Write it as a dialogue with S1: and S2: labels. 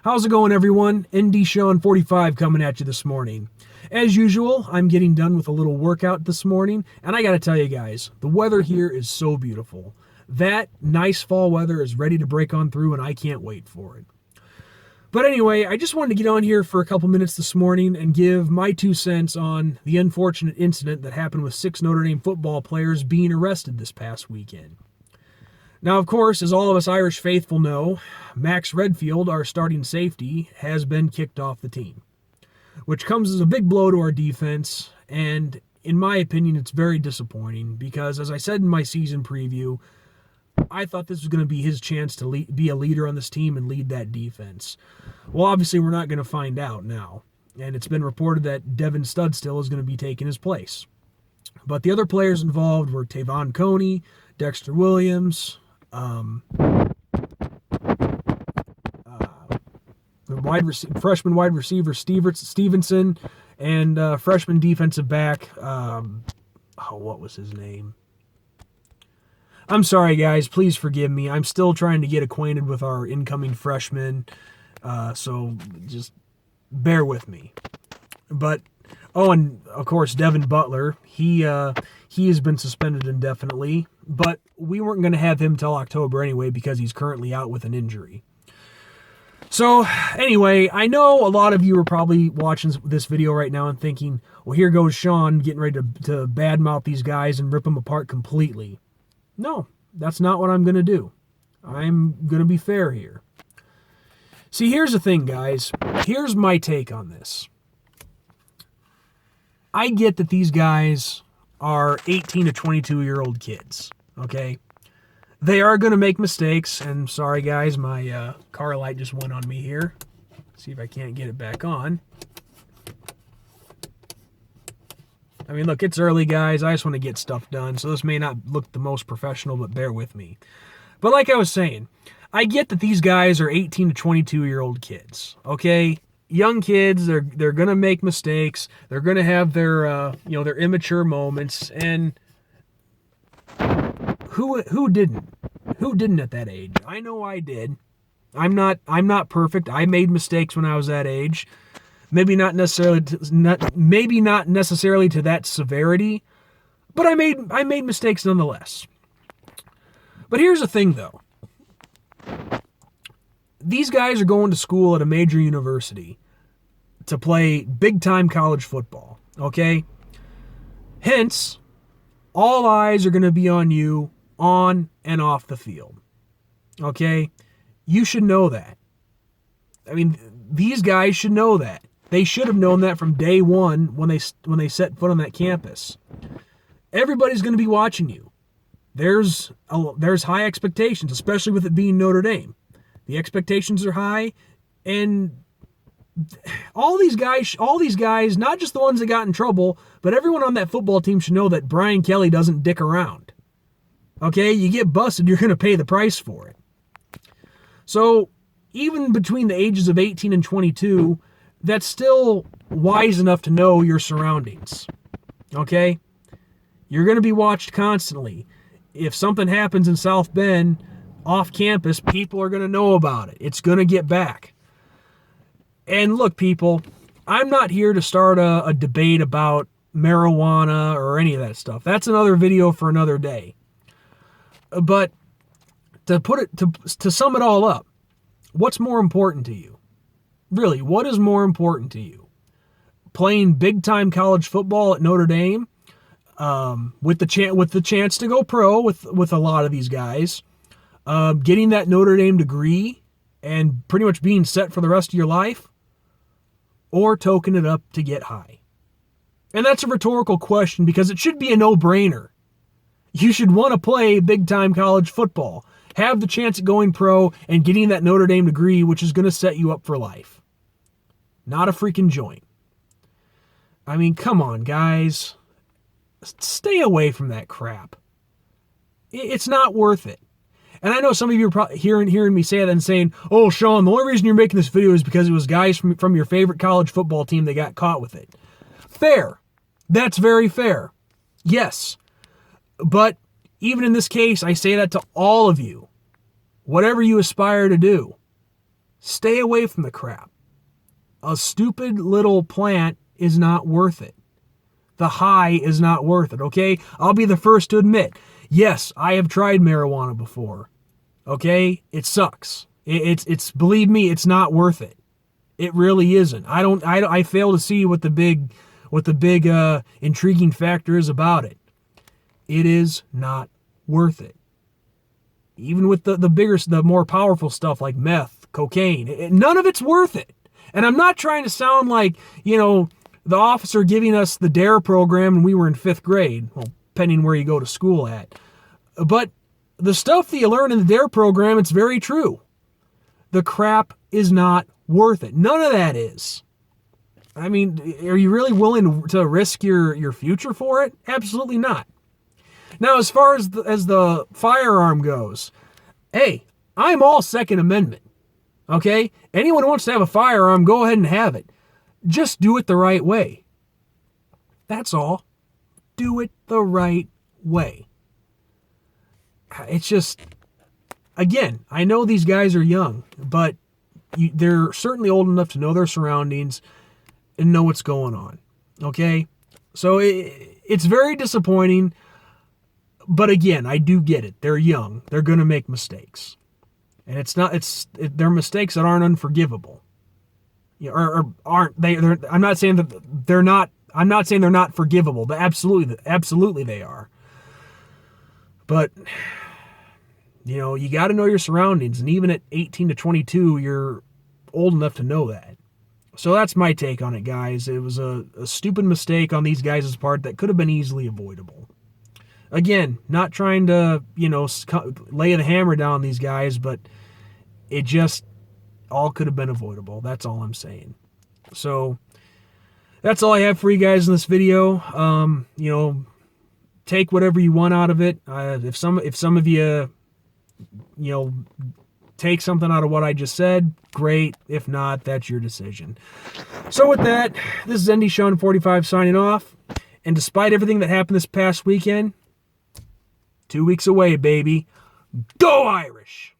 S1: How's it going, everyone? ND Sean 45 coming at you this morning. As usual, I'm getting done with a little workout this morning, and I gotta tell you guys, the weather here is so beautiful. That nice fall weather is ready to break on through, and I can't wait for it. But anyway, I just wanted to get on here for a couple minutes this morning and give my 2 cents on the unfortunate incident that happened with 6 Notre Dame football players being arrested this past weekend. Now, of course, as all of us Irish faithful know, Max Redfield, our starting safety, has been kicked off the team, which comes as a big blow to our defense, and in my opinion, it's very disappointing because, as I said in my season preview, I thought this was going to be his chance to be a leader on this team and lead that defense. Well, obviously, we're not going to find out now, and it's been reported that Devin Studstill is going to be taking his place. But the other players involved were Tavon Coney, Dexter Williams, freshman wide receiver Stevenson, and freshman defensive back, what was his name? I'm sorry, guys. Please forgive me. I'm still trying to get acquainted with our incoming freshmen, so just bear with me. But, and of course, Devin Butler, he has been suspended indefinitely, but we weren't going to have him till October anyway because he's currently out with an injury. So, anyway, I know a lot of you are probably watching this video right now and thinking, well, here goes Sean getting ready to badmouth these guys and rip them apart completely. No, that's not what I'm going to do. I'm going to be fair here. See, here's the thing, guys. Here's my take on this. I get that these guys are 18 to 22-year-old kids, okay? They are going to make mistakes, and sorry, guys, my car light just went on me here. See if I can't get it back on. I mean, look, it's early, guys. I just want to get stuff done, so this may not look the most professional, but bear with me. But like I was saying, I get that these guys are 18 to 22-year-old kids, okay? Young kids, they're going to make mistakes. They're going to have their their immature moments, and who didn't? Who didn't at that age? I know I did. I'm not perfect. I made mistakes when I was that age. Maybe not necessarily to that severity, but I made mistakes nonetheless. But here's the thing, though. These guys are going to school at a major university to play big-time college football, okay? Hence, all eyes are going to be on you on and off the field, okay? You should know that. I mean, these guys should know that. They should have known that from day one when they set foot on that campus. Everybody's going to be watching you. There's high expectations, especially with it being Notre Dame. The expectations are high, and all these guys, not just the ones that got in trouble, but everyone on that football team should know that Brian Kelly doesn't dick around. Okay, you get busted, you're going to pay the price for it. So even between the ages of 18 and 22, that's still wise enough to know your surroundings, okay? You're going to be watched constantly. If something happens in South Bend, off campus, people are going to know about it. It's going to get back. And look, people, I'm not here to start a debate about marijuana or any of that stuff. That's another video for another day. But to sum it all up, what's more important to you? Really, what is more important to you? Playing big-time college football at Notre Dame, with the chance to go pro with a lot of these guys, getting that Notre Dame degree and pretty much being set for the rest of your life, or toking it up to get high? And that's a rhetorical question because it should be a no-brainer. You should want to play big-time college football, have the chance at going pro, and getting that Notre Dame degree, which is going to set you up for life. Not a freaking joint. I mean, come on, guys. Stay away from that crap. It's not worth it. And I know some of you are probably hearing me say that and saying, oh, Sean, the only reason you're making this video is because it was guys from your favorite college football team that got caught with it. Fair. That's very fair. Yes. But even in this case, I say that to all of you. Whatever you aspire to do, Stay away from the crap. A stupid little plant is not worth it. The high is not worth it, okay? I'll be the first to admit, yes, I have tried marijuana before. Okay? It sucks. It's believe me, it's not worth it. It really isn't. I fail to see what the big intriguing factor is about it. It is not worth it. Even with the more powerful stuff like meth, cocaine, none of it's worth it. And I'm not trying to sound like, the officer giving us the DARE program when we were in 5th grade, well, depending where you go to school at. But the stuff that you learn in the DARE program, it's very true. The crap is not worth it. None of that is. I mean, are you really willing to risk your future for it? Absolutely not. Now, as far as the firearm goes, hey, I'm all Second Amendment. Okay? Anyone who wants to have a firearm, go ahead and have it. Just do it the right way. That's all. Do it the right way. It's just, again, I know these guys are young, but they're certainly old enough to know their surroundings and know what's going on. Okay? So it's very disappointing, but again, I do get it. They're young. They're going to make mistakes. And they're mistakes that aren't unforgivable. Or aren't they? I'm not saying that they're not. I'm not saying they're not forgivable. But absolutely they are. But you got to know your surroundings, and even at 18 to 22, you're old enough to know that. So that's my take on it, guys. It was a stupid mistake on these guys' part that could have been easily avoidable. Again, not trying to lay the hammer down on these guys, but it just all could have been avoidable. That's all I'm saying. So that's all I have for you guys in this video. Take whatever you want out of it. If some of you take something out of what I just said, great. If not, that's your decision. So with that, this is ND Sean 45 signing off. And despite everything that happened this past weekend, 2 weeks away, baby. Go Irish!